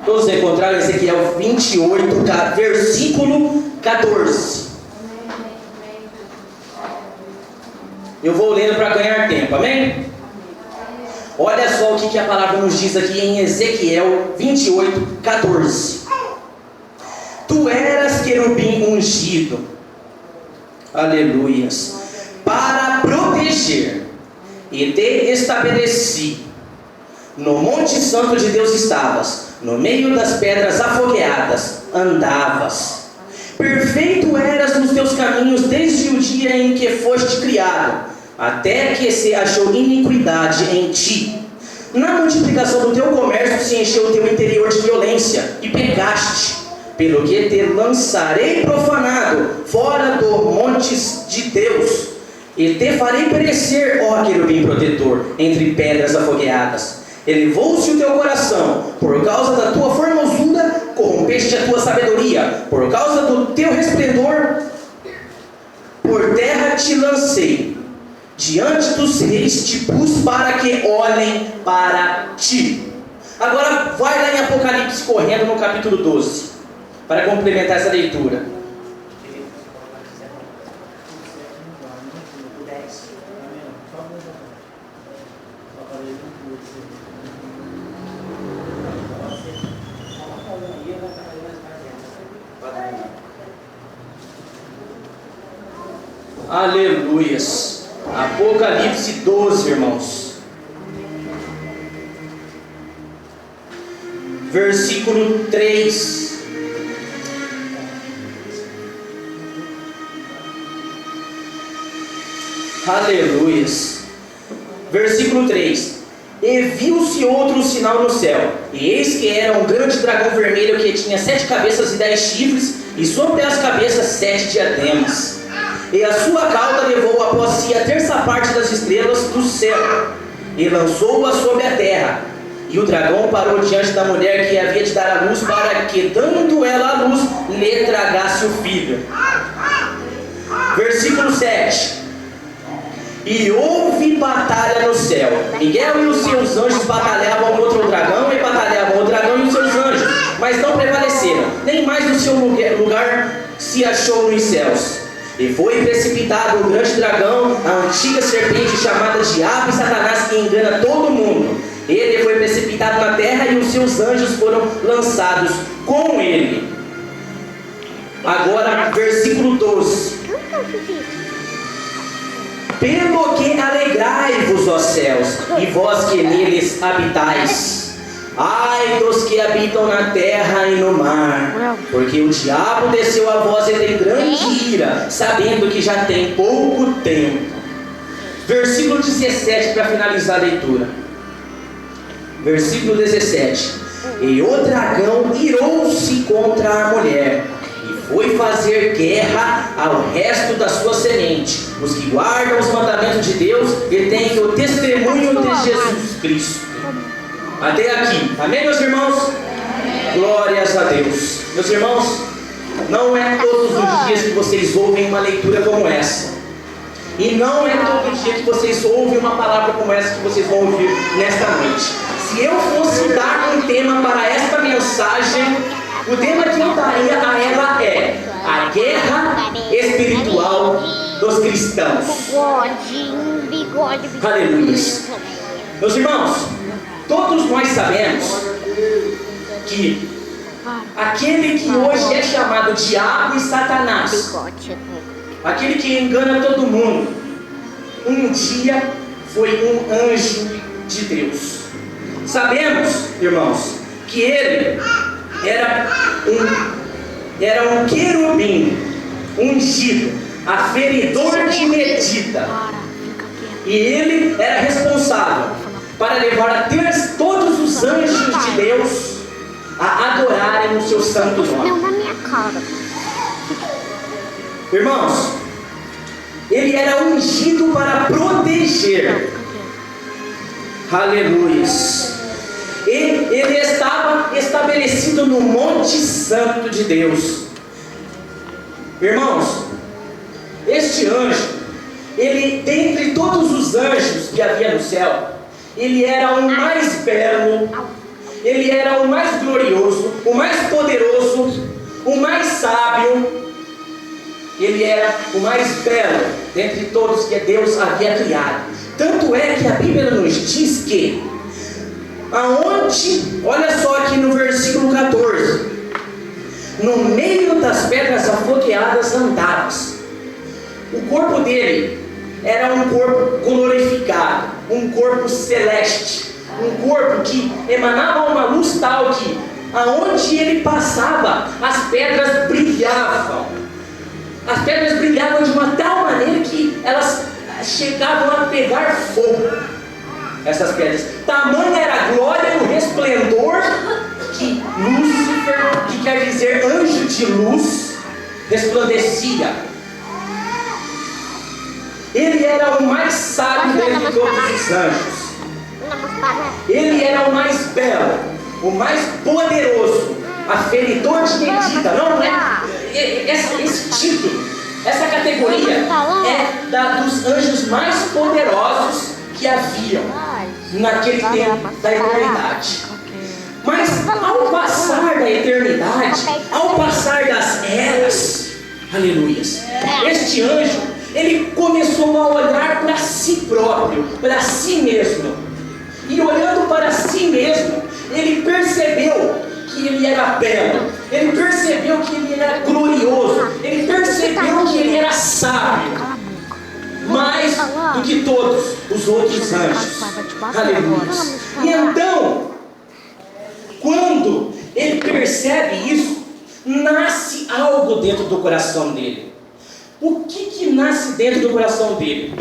Todos encontraram Ezequiel 28, versículo 14. Eu vou lendo para ganhar tempo, amém? Olha só o que a palavra nos diz aqui em Ezequiel 28, 14. Tu eras querubim ungido, aleluias, para proteger, e te estabeleci. No monte santo de Deus estavas, no meio das pedras afogueadas andavas. Perfeito eras nos teus caminhos desde o dia em que foste criado, até que se achou iniquidade em ti. Na multiplicação do teu comércio se encheu o teu interior de violência, e pecaste, pelo que te lançarei profanado fora do montes de Deus, e te farei perecer, ó querubim protetor, entre pedras afogueadas. Elevou-se o teu coração, por causa da tua formosura, corrompeste a tua sabedoria, por causa do teu resplendor, por terra te lancei, diante dos reis te pus para que olhem para ti. Agora vai lá em Apocalipse correndo no capítulo 12, para complementar essa leitura. Aleluias. Apocalipse 12, irmãos. Versículo 3. Aleluias. Versículo 3. E viu-se outro sinal no céu, e eis que era um grande dragão vermelho que tinha 7 cabeças e 10 chifres, e sobre as cabeças 7 diademas. E a sua cauda levou após si a terça parte das estrelas do céu, e lançou-a sobre a terra. E o dragão parou diante da mulher que havia de dar a luz, para que, dando ela a luz, lhe tragasse o filho. Versículo 7. E houve batalha no céu. Miguel e os seus anjos batalhavam contra o dragão, e batalhavam o dragão e os seus anjos, mas não prevaleceram, nem mais o seu lugar se achou nos céus. E foi precipitado o grande dragão, a antiga serpente chamada Diabo e Satanás, que engana todo mundo. Ele foi precipitado na terra, e os seus anjos foram lançados com ele. Agora, versículo 12. Pelo que alegrai-vos, ó céus, e vós que neles habitais. Ai dos que habitam na terra e no mar, porque o diabo desceu a vós e tem grande ira, sabendo que já tem pouco tempo. Versículo 17, para finalizar a leitura. Versículo 17. E o dragão irou-se contra a mulher, e foi fazer guerra ao resto da sua semente, os que guardam os mandamentos de Deus e têm o testemunho de Jesus Cristo. Até aqui, amém, meus irmãos? Glórias a Deus. Meus irmãos, não é todos os dias que vocês ouvem uma leitura como essa, e não é todo dia que vocês ouvem uma palavra como essa que vocês vão ouvir nesta noite. Se eu fosse dar um tema para esta mensagem, o tema que eu daria a ela é a guerra espiritual dos cristãos. Aleluia. Meus irmãos, todos nós sabemos que aquele que hoje é chamado Diabo e Satanás, aquele que engana todo mundo, um dia foi um anjo de Deus. Sabemos, irmãos, que ele era um querubim ungido, aferidor de medida, e ele era responsável para levar a todos os anjos de Deus a adorarem o seu santo nome. Irmãos, ele era ungido para proteger. Aleluias. E ele estava estabelecido no Monte Santo de Deus. Irmãos, este anjo, ele, dentre todos os anjos que havia no céu, ele era o mais belo, ele era o mais glorioso, o mais poderoso, o mais sábio. Ele era o mais belo dentre todos que Deus havia criado. Tanto é que a Bíblia nos diz que aonde, olha só aqui no versículo 14, no meio das pedras afogueadas andavas. O corpo dele era um corpo glorificado, um corpo celeste, um corpo que emanava uma luz tal que aonde ele passava, as pedras brilhavam. As pedras brilhavam de uma tal maneira que elas chegavam a pegar fogo. Essas pedras. Tamanha era a glória e o resplendor que Lúcifer, que quer dizer anjo de luz, resplandecia. Ele era o mais sábio dentre todos os anjos. Ele era o mais belo, o mais poderoso, aferidor de medida. Não é? Esse título, essa categoria é dos anjos mais poderosos que haviam naquele tempo da eternidade. Mas ao passar da eternidade, ao passar das eras, aleluias, este anjo, ele começou a olhar para si próprio, para si mesmo. E olhando para si mesmo, ele percebeu que ele era belo, ele percebeu que ele era glorioso, ele percebeu que ele era sábio, mais do que todos os outros anjos. Aleluia. E então, quando ele percebe isso, nasce algo dentro do coração dele. O que nasce dentro do coração dele?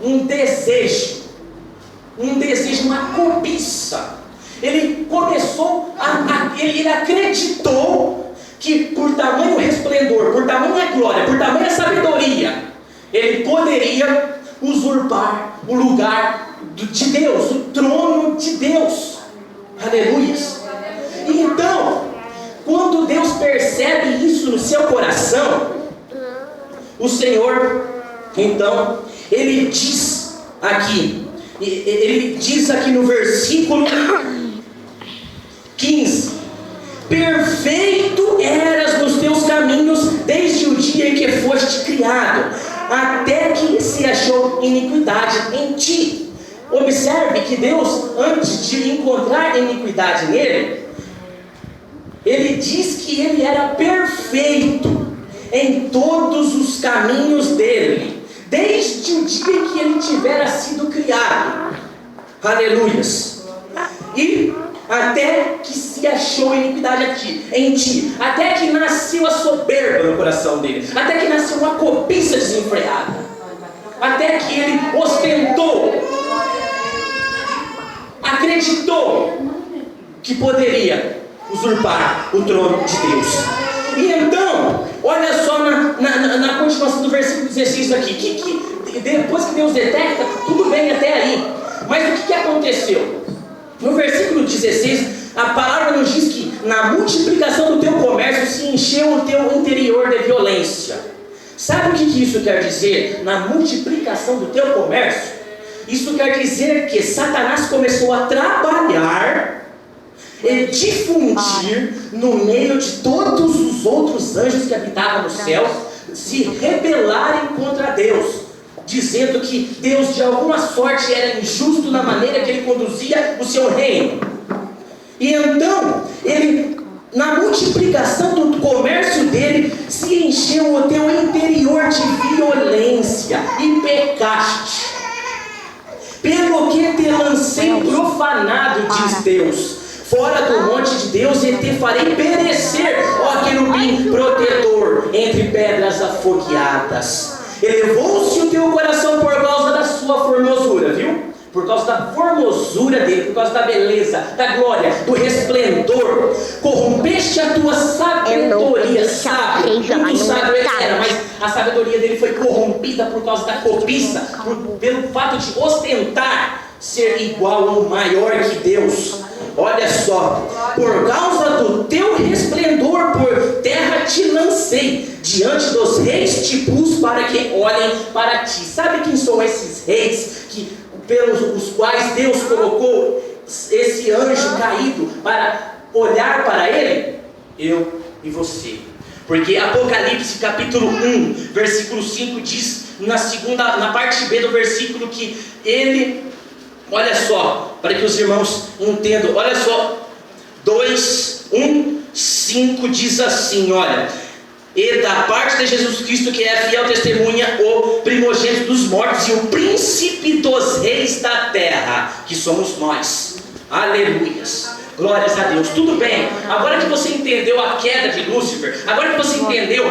Um desejo, uma cobiça. Ele começou ele acreditou que por tamanho resplendor, por tamanha glória, por tamanha sabedoria, ele poderia usurpar o lugar de Deus, o trono de Deus. Aleluias. E então, quando Deus percebe isso no seu coração, o Senhor, então, ele diz aqui no versículo 15: perfeito eras nos teus caminhos desde o dia em que foste criado, até que se achou iniquidade em ti. Observe que Deus, antes de encontrar iniquidade nele, ele diz que ele era perfeito em todos os caminhos dele, desde o dia em que ele tivera sido criado. Aleluias. E até que se achou iniquidade em ti, até que nasceu a soberba no coração dele, até que nasceu uma cobiça desenfreada, até que ele ostentou, acreditou que poderia usurpar o trono de Deus. E então, olha só na continuação do versículo 16 aqui, que depois que Deus detecta, tudo bem até aí, mas o que aconteceu? No versículo 16, a palavra nos diz que na multiplicação do teu comércio se encheu o teu interior de violência. Sabe o que isso quer dizer? Na multiplicação do teu comércio, isso quer dizer que Satanás começou a trabalhar e difundir no meio de todos os outros anjos que habitavam no céu, se rebelarem contra Deus, dizendo que Deus de alguma sorte era injusto na maneira que ele conduzia o seu reino. E então, ele, na multiplicação do comércio dele, se encheu o teu interior de violência e pecaste. Pelo que te lancei profanado, diz Deus, fora do monte de Deus, e te farei perecer, ó querubim protetor, entre pedras afogueadas. Elevou-se o teu coração por causa da sua formosura, viu? Por causa da formosura dele, por causa da beleza, da glória, do resplendor. Corrompeste a tua sabedoria, sábio. Muito sábio ele era, mas a sabedoria dele foi corrompida por causa da cobiça, pelo fato de ostentar ser igual ou maior que Deus. Olha só, por causa do teu resplendor por terra te lancei, diante dos reis te pus para que olhem para ti. Sabe quem são esses reis pelos os quais Deus colocou esse anjo caído para olhar para ele? Eu e você. Porque Apocalipse capítulo 1, versículo 5 diz, na parte B do versículo, que ele, olha só, para que os irmãos entendam, olha só, 5 diz assim, olha: e da parte de Jesus Cristo, que é a fiel testemunha, o primogênito dos mortos e o príncipe dos reis da terra, que somos nós. Aleluias, glórias a Deus. Tudo bem, agora que você entendeu a queda de Lúcifer, agora que você entendeu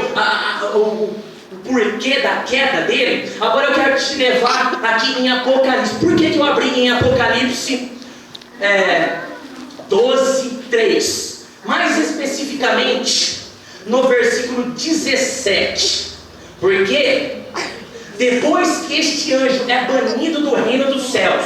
o porquê da queda dele, agora eu quero te levar aqui em Apocalipse. Por que eu abri em Apocalipse 12:3? Mais especificamente no versículo 17, porque depois que este anjo é banido do reino dos céus,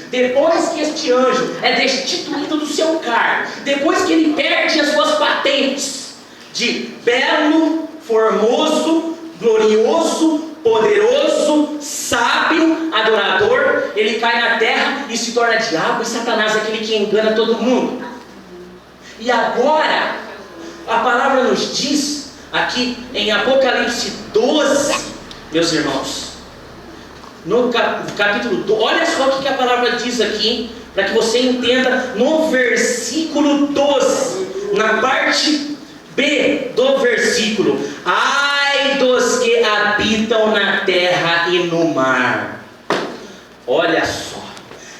depois que este anjo é destituído do seu cargo, depois que ele perde as suas patentes de belo, formoso, glorioso, poderoso, sábio, adorador, ele cai na terra e se torna diabo e Satanás, aquele que engana todo mundo. E agora a palavra nos diz aqui em Apocalipse 12, meus irmãos, no capítulo 12, olha só o que a palavra diz aqui, para que você entenda, no versículo 12, na parte B do versículo: ai dos que habitam na terra e no mar. Olha só,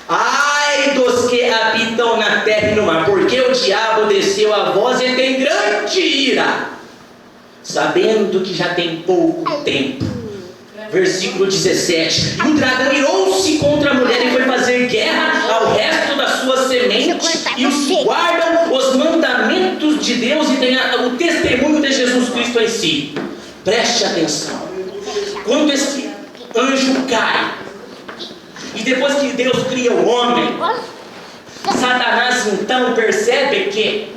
ai dos que habitam na terra e no mar, porque o diabo desceu a vós e tem grande ira, sabendo que já tem pouco tempo. Versículo 17: e o dragão irou-se contra a mulher e foi fazer guerra ao resto da sua semente, e os que guardam os mandamentos de Deus e têm o testemunho de Jesus Cristo em si. Preste atenção, quando esse anjo cai, e depois que Deus cria o homem, Satanás então percebe que,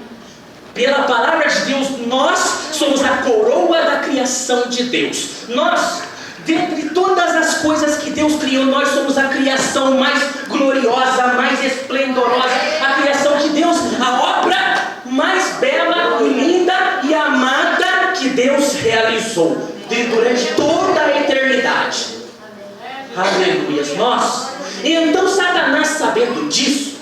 pela palavra de Deus, nós somos a coroa da criação de Deus. Nós, dentre todas as coisas que Deus criou, nós somos a criação mais gloriosa, mais esplendorosa, a criação de Deus, a obra mais bela e linda e amada que Deus realizou durante toda a eternidade. Aleluias, nós. E então Satanás, sabendo disso,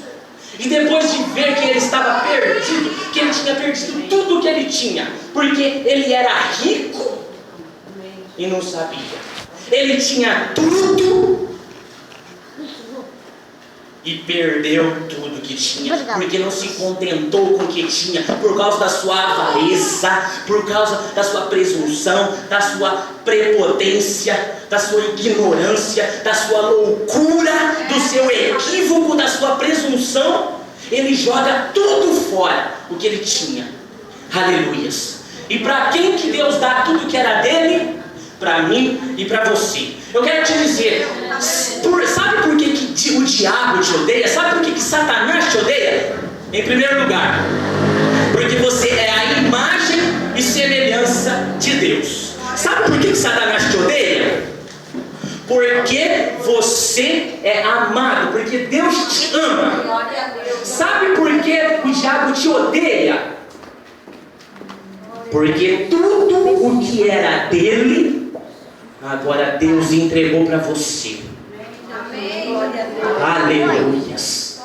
e depois de ver que ele estava perdido, que ele tinha perdido tudo que ele tinha, porque ele era rico e não sabia, ele tinha tudo e perdeu tudo que tinha, porque não se contentou com o que tinha, por causa da sua avareza, por causa da sua presunção, da sua prepotência, da sua ignorância, da sua loucura, do seu equívoco, da sua presunção. Ele joga tudo fora, o que ele tinha. Aleluias. E para quem que Deus dá tudo que era dele? Para mim e para você. Eu quero te dizer, sabe por que o diabo te odeia? Sabe por que Satanás te odeia? Em primeiro lugar, porque você é a imagem e semelhança de Deus. Sabe por que Satanás te odeia? Porque você é amado, porque Deus te ama. Sabe por que o diabo te odeia? Porque tudo o que era dele, agora Deus entregou para você. Aleluias.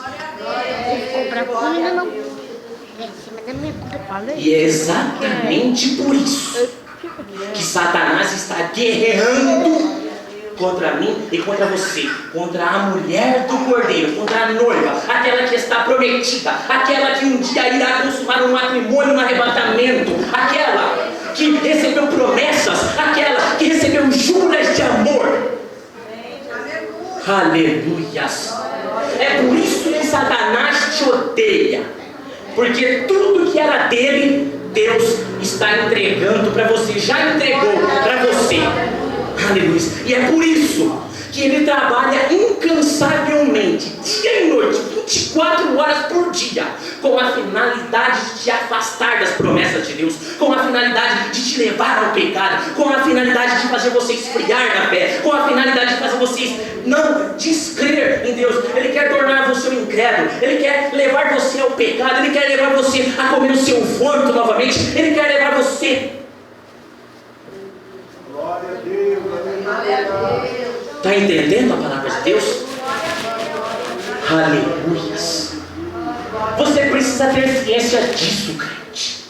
E é exatamente por isso que Satanás está guerreando contra mim e contra você, contra a mulher do Cordeiro, contra a noiva, aquela que está prometida, aquela que um dia irá consumar um matrimônio, um arrebatamento, aquela que recebeu promessas, aquela que recebeu juras de amor. Aleluias. É por isso que Satanás te odeia, porque tudo que era dele, Deus está entregando para você, já entregou para você. Aleluia. E é por isso que ele trabalha incansavelmente, dia e noite, 24 horas por dia, com a finalidade de te afastar das promessas de Deus, com a finalidade de te levar ao pecado, com a finalidade de fazer você esfriar na fé, com a finalidade de fazer você não descrer em Deus. Ele quer tornar você um incrédulo, ele quer levar você ao pecado, ele quer levar você a comer o seu vômito novamente, ele quer levar você. Glória a Deus. Está entendendo a palavra de Deus? Aleluias. Você precisa ter ciência disso, crente.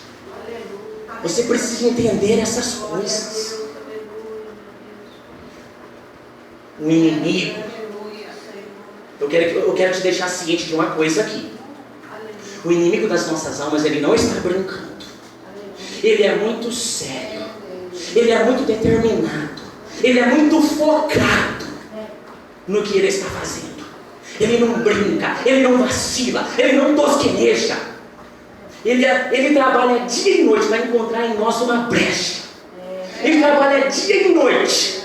Você precisa entender essas coisas. O inimigo. Eu quero te deixar ciente de uma coisa aqui. O inimigo das nossas almas, ele não está brincando. Ele é muito sério. Ele é muito determinado. Ele é muito focado no que ele está fazendo. Ele não brinca, ele não vacila, ele não tosqueneja. Ele trabalha dia e noite para encontrar em nós uma brecha. Ele trabalha dia e noite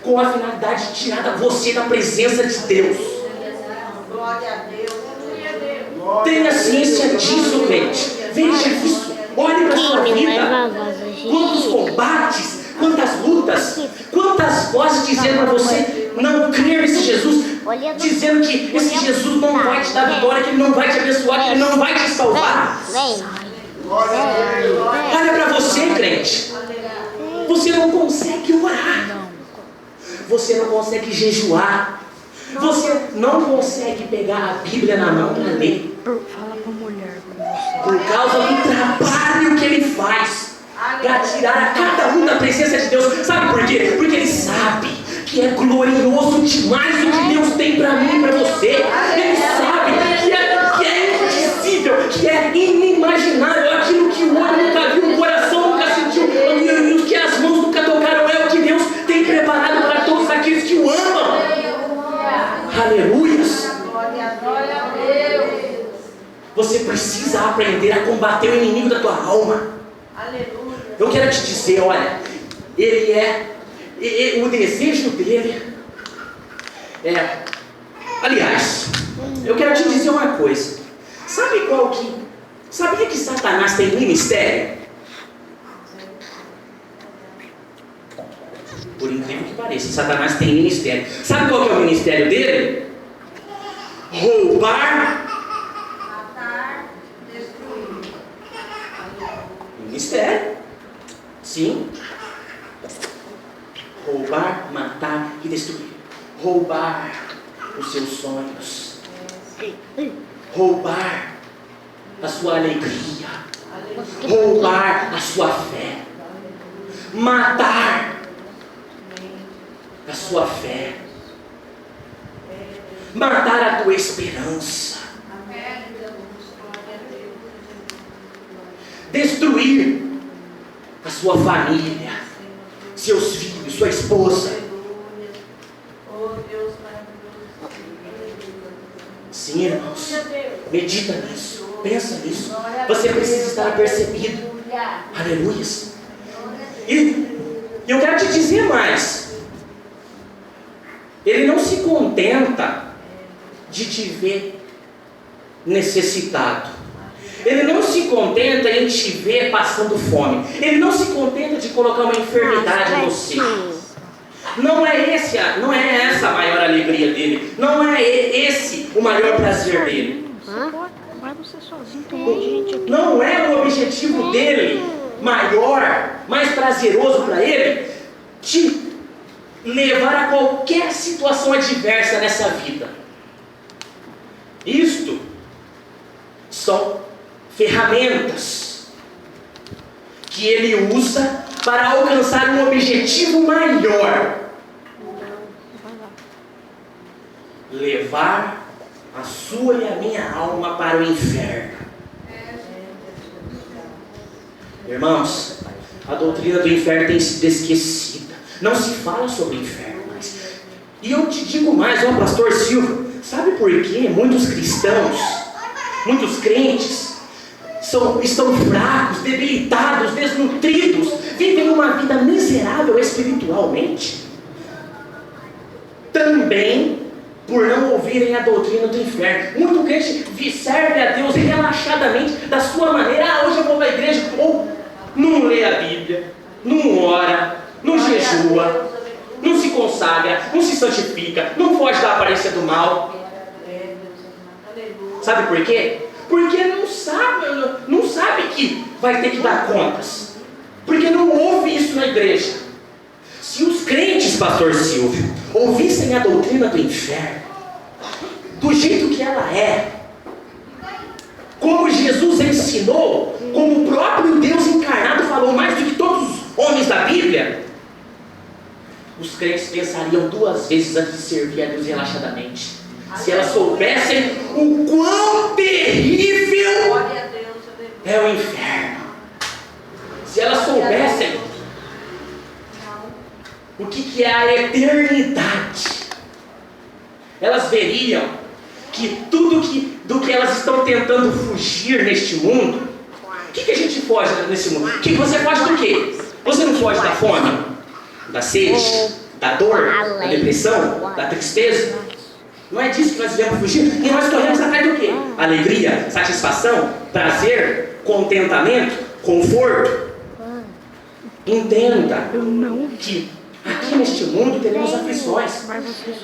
com a finalidade de tirar você da presença de Deus. Glória a Deus. Tenha ciência disso, crente. Veja isso. Olhe para a sua vida. Quantos combates, quantas lutas, quantas vozes dizendo para você não crer nesse Jesus, dizendo que esse Jesus não vai te dar vitória, que ele não vai te abençoar, que ele não vai te salvar. Olha para você, crente. Você não consegue orar. Você não consegue jejuar. Você não consegue pegar a Bíblia na mão para ler. Fala com a mulher com você. Por causa do trabalho que ele faz para tirar a cada um da presença de Deus. Sabe por quê? Porque ele sabe que é glorioso demais o que Deus tem para mim e para você. Ele sabe que é impossível, que é inimaginável. Aquilo que o olho nunca viu, o coração nunca sentiu, e o que as mãos nunca tocaram é o que Deus tem preparado para todos aqueles que o amam. Aleluias. Você precisa aprender a combater o inimigo da tua alma. Eu quero te dizer, olha, o desejo dele aliás, eu quero te dizer uma coisa. Sabia que Satanás tem ministério? Por incrível que pareça, Satanás tem ministério. Sabe qual que é o ministério dele? Roubar, Matar, destruir. ministério. Sim. Roubar, matar e destruir. Roubar os seus sonhos. Roubar a sua alegria. Roubar a sua fé. Matar a sua fé. Matar a tua esperança. Destruir a sua família, seus filhos, sua esposa. Sim, irmãos, medita nisso, pensa nisso. Você precisa estar apercebido. Aleluia. E eu quero te dizer mais. Ele não se contenta de te ver necessitado. Ele não se contenta em te ver passando fome. Ele não se contenta de colocar uma enfermidade em você. Não é essa a maior alegria dele. Não é esse o maior prazer dele. Vai você sozinho, tem um monte de gente aqui. Não é o objetivo dele maior, mais prazeroso para ele, te levar a qualquer situação adversa nessa vida. Isto são ferramentas que ele usa para alcançar um objetivo maior: levar a sua e a minha alma para o inferno. Irmãos, a doutrina do inferno tem sido esquecida. Não se fala sobre o inferno mais. E eu te digo mais, ó pastor Silvio, sabe por que muitos cristãos, muitos crentes estão fracos, debilitados, desnutridos, vivem uma vida miserável espiritualmente? Também por não ouvirem a doutrina do inferno. Muito crente serve a Deus relaxadamente, da sua maneira. Ah, hoje eu vou para a igreja. Ou não lê a Bíblia, não ora, não jejua, não se consagra, não se santifica, não foge da aparência do mal. Sabe por quê? Porque não sabe que vai ter que dar contas. Porque não ouve isso na igreja. Se os crentes, pastor Silvio, ouvissem a doutrina do inferno, do jeito que ela é, como Jesus ensinou, como o próprio Deus encarnado falou mais do que todos os homens da Bíblia, os crentes pensariam 2 vezes antes de servir a Deus relaxadamente. Se elas soubessem o quão terrível é o inferno. Se elas soubessem o que é a eternidade, elas veriam que tudo do que elas estão tentando fugir neste mundo. O que a gente foge nesse mundo? Você foge do quê? Você não foge da fome, da sede, da dor, da depressão, da tristeza? Não é disso que nós viemos fugir? E nós corremos atrás do quê? Alegria, satisfação, prazer, contentamento, conforto. Entenda que aqui neste mundo teremos aflições.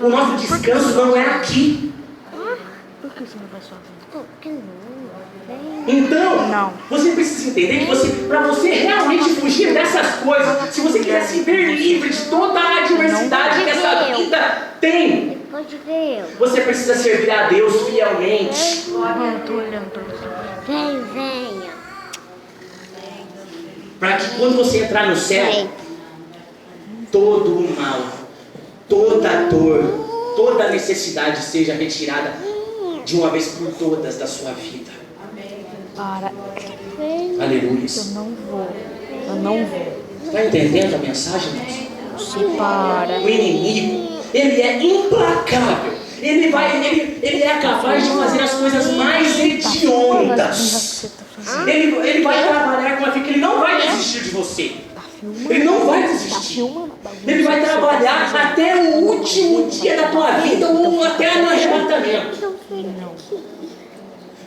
O nosso descanso não é aqui. Por que você não vai sozinho? Porque não. Então, você precisa entender que para você realmente fugir dessas coisas, se você quiser se ver livre de toda a adversidade que essa vida tem, você precisa servir a Deus fielmente. Eu tô olhando pra você. Venha. Para que quando você entrar no céu, todo o mal, toda a dor, toda a necessidade seja retirada de uma vez por todas da sua vida. Para. Aleluia. Eu não vou. Está entendendo a mensagem, irmãos? Se para. O inimigo, ele é implacável. Ele é capaz de fazer as coisas mais hediondas. Ele vai trabalhar com a vida, ele não vai desistir de você. Ele não vai desistir. Ele vai trabalhar até o último dia da tua vida ou até no arrebatamento.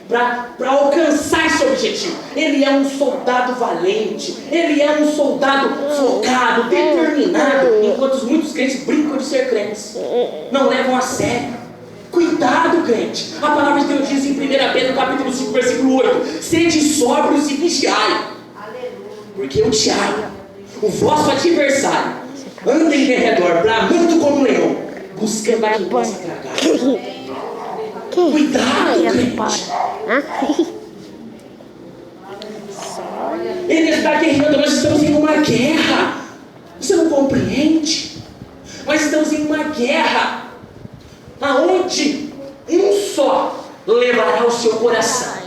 Para alcançar esse objetivo. Ele é um soldado valente. Ele é um soldado focado, determinado. Enquanto muitos crentes brincam de ser crentes, não levam a sério. Cuidado, crente. A palavra de Deus diz em 1 Pedro capítulo 5, versículo 8: sede sóbrios e vigiai, porque o diabo, o vosso adversário, anda em derredor, bramando como um leão, buscando a quem possa tragar. Cuidado, crente. Ele está guerreando. Nós estamos em uma guerra. Você não compreende? Nós estamos em uma guerra aonde um só levará o seu coração.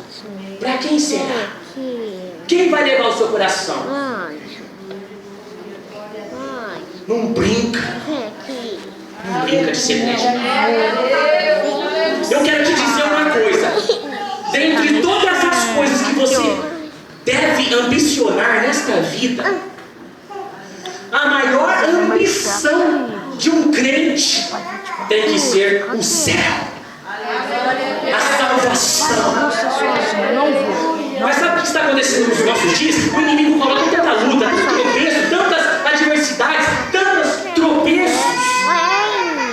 Para quem será? Quem vai levar o seu coração? Não brinca. Não brinca de ser igreja. Eu quero te dizer uma coisa. Dentre todas as coisas que você deve ambicionar nesta vida, a maior ambição de um crente tem que ser o céu, a salvação. Mas sabe o que está acontecendo nos nossos dias? O inimigo coloca tanta luta, tanto tropeço, tantas adversidades, tantos tropeços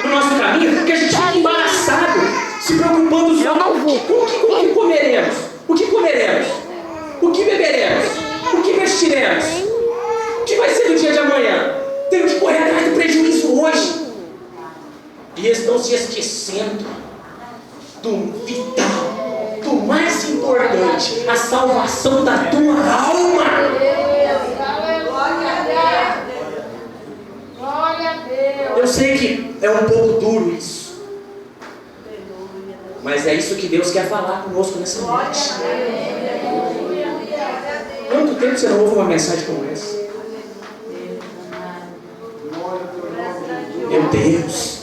no nosso caminho, que a gente fica embaraçado, se preocupando só com o que comeremos, o que comeremos, o que beberemos, o que vestiremos, o que vai ser no dia de amanhã. Temos que correr atrás do prejuízo hoje. E estão se esquecendo do vital, do mais importante, a salvação da tua alma. Eu sei que é um pouco duro isso, mas é isso que Deus quer falar conosco nessa noite. Quanto tempo você não ouve uma mensagem como essa? Meu Deus,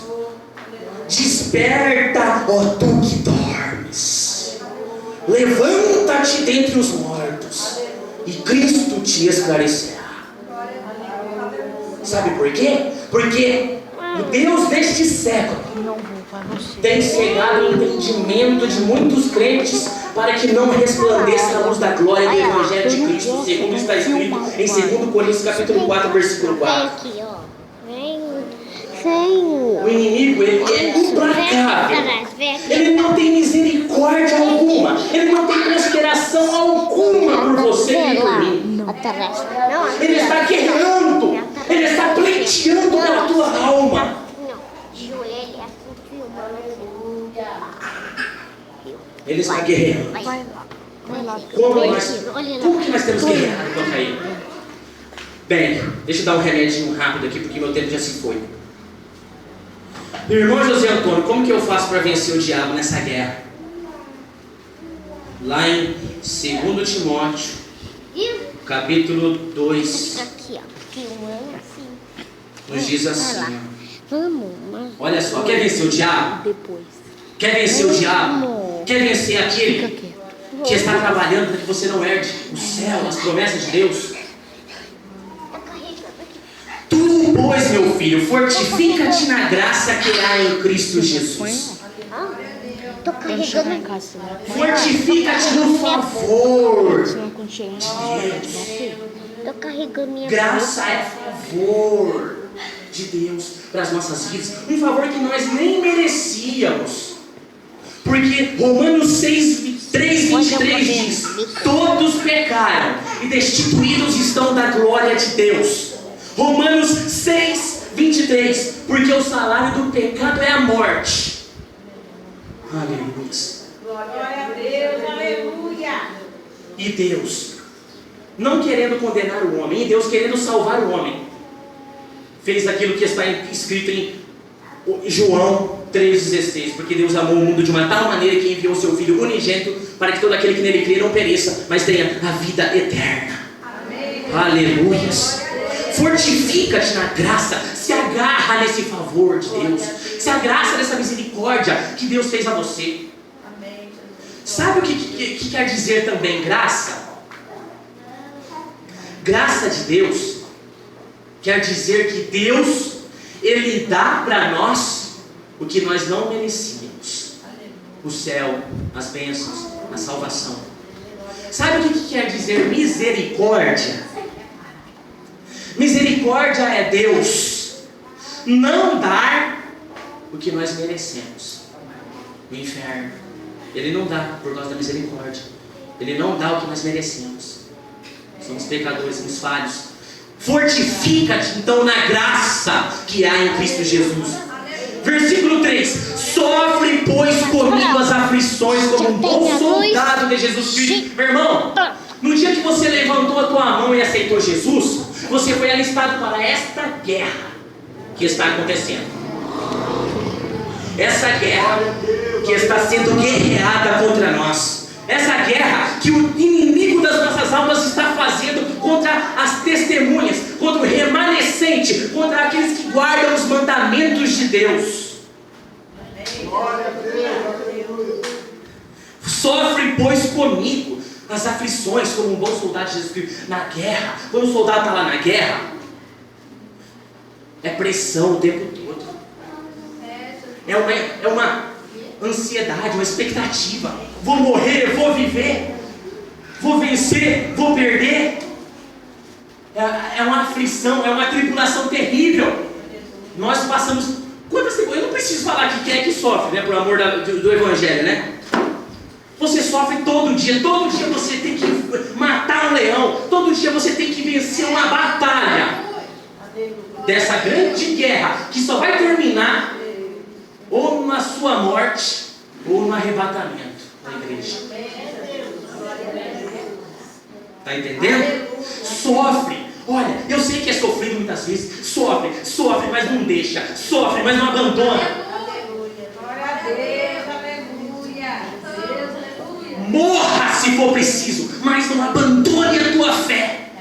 desperta, ó tu que dormes, levanta-te dentre os mortos e Cristo te esclarecerá. Sabe por quê? Porque O Deus deste século tem cegado o entendimento de muitos crentes para que não resplandeça a luz da glória do Evangelho de Cristo, segundo está escrito em 2 Coríntios capítulo 4, versículo 4. Aqui, ó. Vem. O inimigo, ele é implacável. Ele não tem misericórdia alguma. Ele não tem consideração alguma por você e por mim. Ele está guerreando. Ele está pleiteando pela tua alma. Ele está guerreando. Como que nós temos guerreado contra ele? Bem, deixa eu dar um remedinho rápido aqui, porque meu tempo já se foi. Meu irmão José Antônio, como que eu faço para vencer o diabo nessa guerra? Lá em 2 Timóteo, capítulo 2, nos diz assim, olha só, quer vencer o diabo? Quer vencer o diabo? Quer vencer aquele que está trabalhando para que você não herde o céu, as promessas de Deus? Tu, pois, meu filho, fortifica-te na graça que há em Cristo Jesus. Fortifica-te no favor de Deus. Graça é favor de Deus para as nossas vidas. Um favor que nós nem merecíamos. Porque Romanos 3:23 diz: todos pecaram e destituídos estão da glória de Deus. Romanos 6:23, porque o salário do pecado é a morte. Aleluia. Glória a Deus, aleluia. E Deus, não querendo condenar o homem, e Deus querendo salvar o homem, fez aquilo que está escrito em João 3,16, porque Deus amou o mundo de uma tal maneira que enviou seu Filho unigênito para que todo aquele que nele crê não pereça, mas tenha a vida eterna. Amém. Aleluia. Fortifica-te na graça, se agarra nesse favor de Deus, se agarra nessa misericórdia que Deus fez a você. Amém. Sabe o que quer dizer também graça? Graça de Deus quer dizer que Deus, Ele dá para nós o que nós não merecíamos: o céu, as bênçãos, a salvação. Sabe o que quer dizer misericórdia? Misericórdia é Deus não dar o que nós merecemos. O inferno, Ele não dá por causa da misericórdia. Ele não dá o que nós merecemos. Somos pecadores, somos falhos. Fortifica-te então na graça que há em Cristo Jesus. Versículo 3: sofre, pois, comigo as aflições como um bom soldado de Jesus Cristo. Meu irmão, no dia que você levantou a tua mão e aceitou Jesus, você foi alistado para esta guerra que está acontecendo. Essa guerra que está sendo guerreada contra nós. Essa guerra que o inimigo das nossas almas está fazendo contra as testemunhas, contra o remanescente, contra aqueles que guardam os mandamentos de Deus. Glória a Deus. Sofre, pois, comigo as aflições como um bom soldado de Jesus Cristo. Na guerra, quando o soldado está lá na guerra, é pressão o tempo todo. É uma ansiedade, uma expectativa. Vou morrer, vou viver, vou vencer, vou perder. É uma aflição, é uma tribulação terrível. Nós passamos. Eu não preciso falar aqui quem é que sofre, né, por amor do Evangelho, né? Você sofre todo dia você tem que matar um leão, todo dia você tem que vencer uma batalha dessa grande guerra que só vai terminar ou na sua morte ou no arrebatamento da igreja. Está entendendo? Sofre. Olha, eu sei que é sofrido muitas vezes. Sofre, mas não deixa. Sofre, mas não abandona. Glória a Deus, aleluia. Morra se for preciso, mas não abandone a tua fé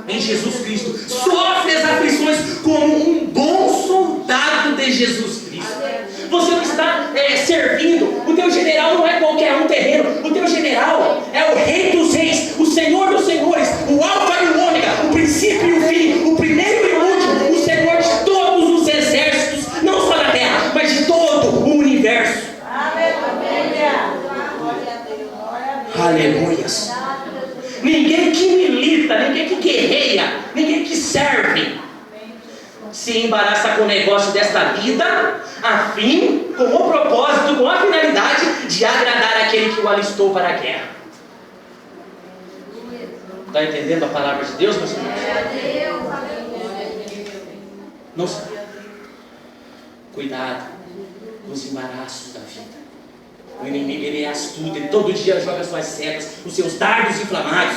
em Jesus Cristo. Sofre as aflições como um bom soldado de Jesus Cristo. Você não está servindo. O teu general não é qualquer um terreno. O teu general é o Rei dos Reis, o Senhor dos Senhores, o Alfa e o Ômega, o princípio e o fim, o primeiro e o último, o Senhor de todos os exércitos. Não ninguém que milita, ninguém que guerreia, ninguém que serve se embaraça com o negócio desta vida, a fim, com o propósito, com a finalidade de agradar aquele que o alistou para a guerra. Está entendendo a palavra de Deus, meus irmãos? Não se... Cuidado com os embaraços da vida. O inimigo, ele é astuto, ele todo dia joga suas setas, os seus dardos inflamados.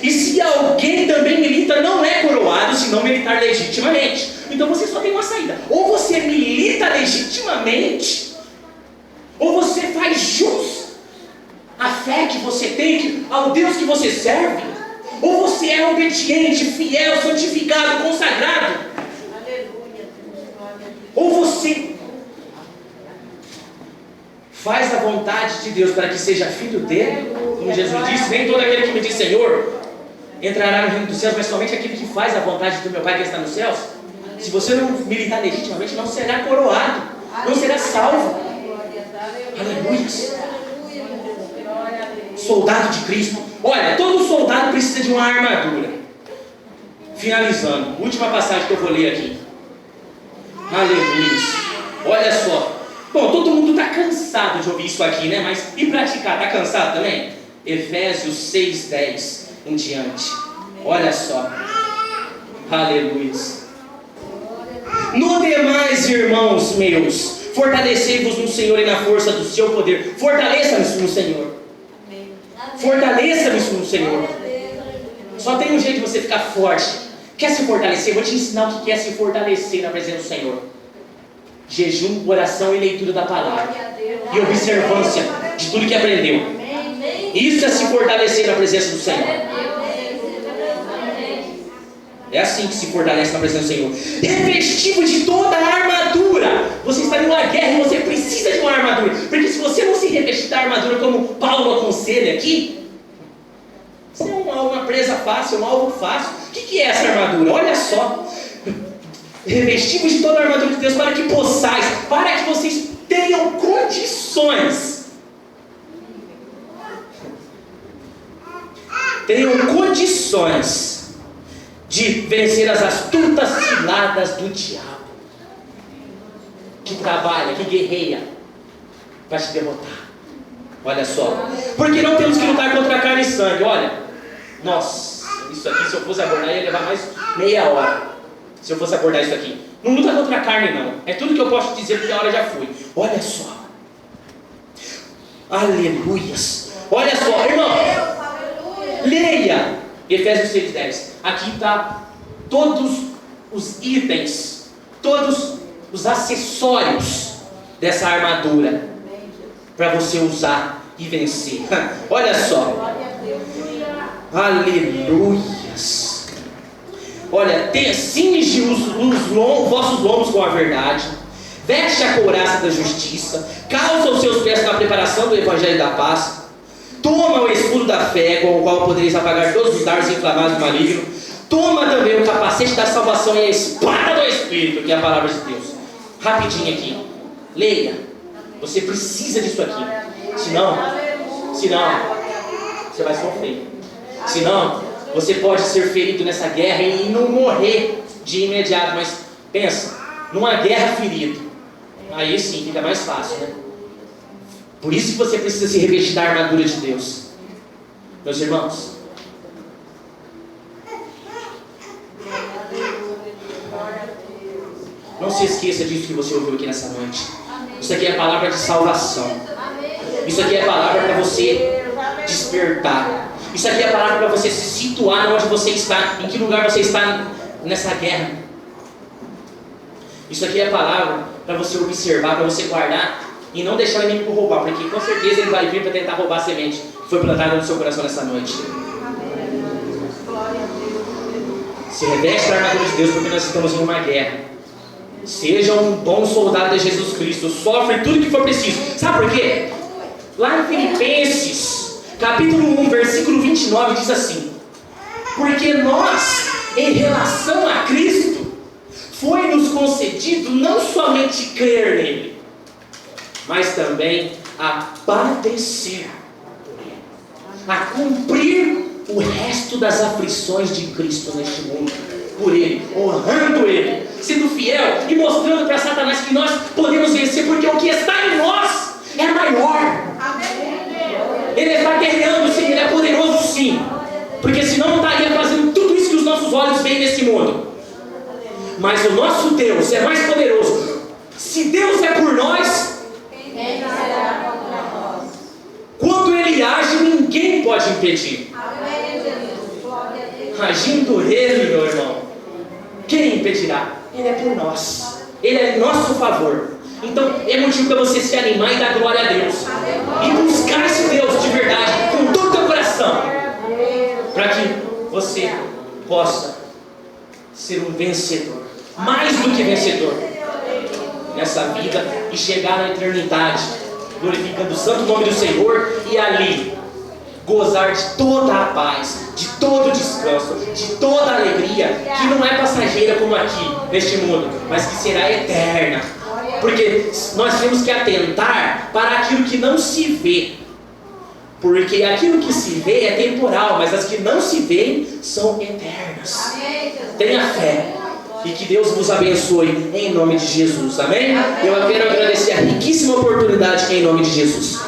E se alguém também milita, não é coroado se não militar legitimamente. Então você só tem uma saída: ou você milita legitimamente, ou você faz jus à fé que você tem, ao Deus que você serve, ou você é obediente, fiel, santificado, consagrado, ou você faz a vontade de Deus para que seja filho dele. Como Jesus disse: nem todo aquele que me diz Senhor entrará no reino dos céus, mas somente aquele que faz a vontade do meu Pai que está nos céus. Se você não militar legitimamente, não será coroado, não será salvo. Aleluia. Soldado de Cristo. Olha, todo soldado precisa de uma armadura. Finalizando, última passagem que eu vou ler aqui. Aleluia. Olha só. Bom, todo mundo está cansado de ouvir isso aqui, né? Mas e praticar? Está cansado também? Efésios 6:10 em diante. Olha só. Aleluia. No demais, irmãos meus, fortalecei-vos no Senhor e na força do seu poder. Fortaleça-nos no Senhor. Fortaleça-nos no Senhor. Só tem um jeito de você ficar forte. Quer se fortalecer? Vou te ensinar o que é se fortalecer na presença do Senhor. Jejum, oração e leitura da palavra. E observância de tudo que aprendeu. Isso é se fortalecer na presença do Senhor. É assim que se fortalece na presença do Senhor. Revestido de toda a armadura. Você está em uma guerra e você precisa de uma armadura. Porque se você não se revestir da armadura como Paulo aconselha aqui, você é uma presa fácil, um alvo fácil. O que é essa armadura? Olha só. Revestimos de toda a armadura de Deus para que possais, para que vocês tenham condições. Tenham condições de vencer as astutas ciladas do diabo, que trabalha, que guerreia para te derrotar. Olha só. Porque não temos que lutar contra carne e sangue. Olha, nossa, isso aqui, se eu fosse abordar, ia levar mais meia hora. Se eu fosse abordar isso aqui. Não luta contra a carne, não. É tudo que eu posso dizer, porque a hora já foi. Olha só. Aleluias. Olha só, irmão. Leia Efésios 6:10. Aqui está todos os itens, todos os acessórios dessa armadura para você usar e vencer. Olha só. Aleluias. Olha, cinge os vossos lombos com a verdade, veste a couraça da justiça, calça os seus pés com a preparação do evangelho da paz, toma o escudo da fé, com o qual podereis apagar todos os dardos inflamados do maligno, toma também o capacete da salvação e a espada do Espírito, que é a palavra de Deus. Rapidinho aqui, leia, você precisa disso aqui, senão, você vai sofrer, senão, você pode ser ferido nessa guerra e não morrer de imediato, mas pensa, numa guerra ferido, aí sim fica mais fácil, né? Por isso que você precisa se revestir da armadura de Deus. Meus irmãos, não se esqueça disso que você ouviu aqui nessa noite. Isso aqui é a palavra de salvação. Isso aqui é a palavra para você despertar. Isso aqui é a palavra para você se situar onde você está, em que lugar você está nessa guerra. Isso aqui é a palavra para você observar, para você guardar e não deixar o inimigo roubar, porque com certeza ele vai vir para tentar roubar a semente que foi plantada no seu coração nessa noite. Se reveste da armadura de Deus, porque nós estamos em uma guerra. Seja um bom soldado de Jesus Cristo, sofre tudo que for preciso. Sabe por quê? Lá em Filipenses capítulo 1, versículo 29 diz assim: porque nós, em relação a Cristo, foi-nos concedido não somente crer nele, mas também a padecer por ele, a cumprir o resto das aflições de Cristo neste mundo, por Ele, honrando Ele, sendo fiel e mostrando para Satanás que nós podemos vencer, porque o que está em nós é maior. Ele está guerreando, sim, Ele é poderoso, sim, porque senão não estaria fazendo tudo isso que os nossos olhos veem nesse mundo. Mas o nosso Deus é mais poderoso. Se Deus é por nós, Quem será contra nós? quando Ele age, ninguém pode impedir. Amém, Jesus. Glória a Deus. Agindo Ele, meu irmão, quem impedirá? Ele é por nós, Ele é em nosso favor. Então é motivo para você se animar e dar glória a Deus, e buscar esse Deus de verdade, com todo o teu coração, para que você possa ser um vencedor, mais do que vencedor, nessa vida, e chegar na eternidade, glorificando o santo nome do Senhor, e ali gozar de toda a paz, de todo o descanso, de toda a alegria, que não é passageira como aqui, neste mundo, mas que será eterna. Porque nós temos que atentar para aquilo que não se vê, porque aquilo que se vê é temporal, mas as que não se veem são eternas. Tenha fé, e que Deus vos abençoe em nome de Jesus, amém? Eu quero agradecer a riquíssima oportunidade em nome de Jesus.